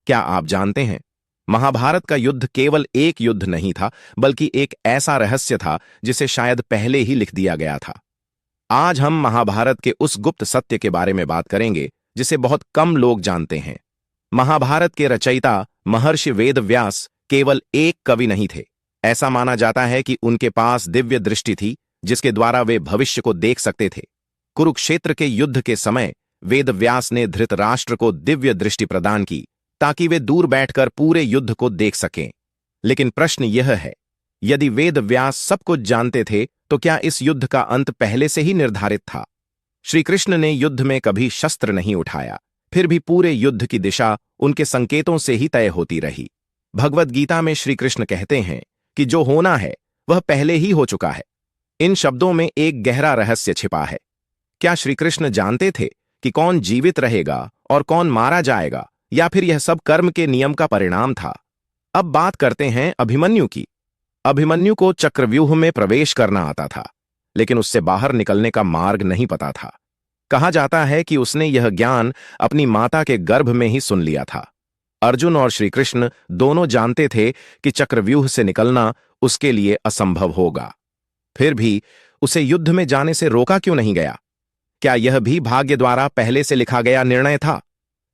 क्या आप जानते हैं, महाभारत का युद्ध केवल एक युद्ध नहीं था, बल्कि एक ऐसा रहस्य था जिसे शायद पहले ही लिख दिया गया था। आज हम महाभारत के उस गुप्त सत्य के बारे में बात करेंगे जिसे बहुत कम लोग जानते हैं। महाभारत के रचयिता महर्षि वेदव्यास केवल एक कवि नहीं थे। ऐसा माना जाता है कि उनके पास दिव्य दृष्टि थी जिसके द्वारा वे भविष्य को देख सकते थे। कुरुक्षेत्र के युद्ध के समय वेदव्यास ने धृतराष्ट्र को दिव्य दृष्टि प्रदान की ताकि वे दूर बैठकर पूरे युद्ध को देख सकें। लेकिन प्रश्न यह है, यदि वेदव्यास सब कुछ जानते थे तो क्या इस युद्ध का अंत पहले से ही निर्धारित था? श्री कृष्ण ने युद्ध में कभी शस्त्र नहीं उठाया, फिर भी पूरे युद्ध की दिशा उनके संकेतों से ही तय होती रही। भगवद गीता में श्री कृष्ण कहते हैं कि जो होना है वह पहले ही हो चुका है। इन शब्दों में एक गहरा रहस्य छिपा है। क्या श्री कृष्ण जानते थे कि कौन जीवित रहेगा और कौन मारा जाएगा, या फिर यह सब कर्म के नियम का परिणाम था? अब बात करते हैं अभिमन्यु की। अभिमन्यु को चक्रव्यूह में प्रवेश करना आता था, लेकिन उससे बाहर निकलने का मार्ग नहीं पता था। कहा जाता है कि उसने यह ज्ञान अपनी माता के गर्भ में ही सुन लिया था। अर्जुन और श्री कृष्ण दोनों जानते थे कि चक्रव्यूह से निकलना उसके लिए असंभव होगा। फिर भी उसे युद्ध में जाने से रोका क्यों नहीं गया? क्या यह भी भाग्य द्वारा पहले से लिखा गया निर्णय था?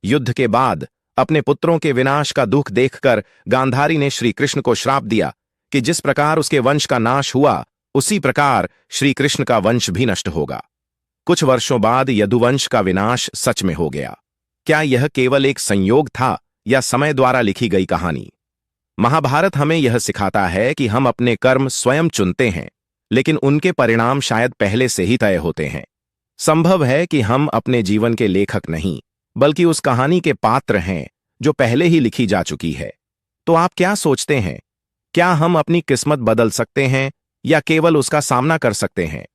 युद्ध के बाद अपने पुत्रों के विनाश का दुख देखकर गांधारी ने श्री कृष्ण को श्राप दिया कि जिस प्रकार उसके वंश का नाश हुआ, उसी प्रकार श्री कृष्ण का वंश भी नष्ट होगा। कुछ वर्षों बाद यदुवंश का विनाश सच में हो गया। क्या यह केवल एक संयोग था या समय द्वारा लिखी गई कहानी? महाभारत हमें यह सिखाता है कि हम अपने कर्म स्वयं चुनते हैं, लेकिन उनके परिणाम शायद पहले से ही तय होते हैं। संभव है कि हम अपने जीवन के लेखक नहीं, बल्कि उस कहानी के पात्र हैं जो पहले ही लिखी जा चुकी है। तो आप क्या सोचते हैं? क्या हम अपनी किस्मत बदल सकते हैं या केवल उसका सामना कर सकते हैं?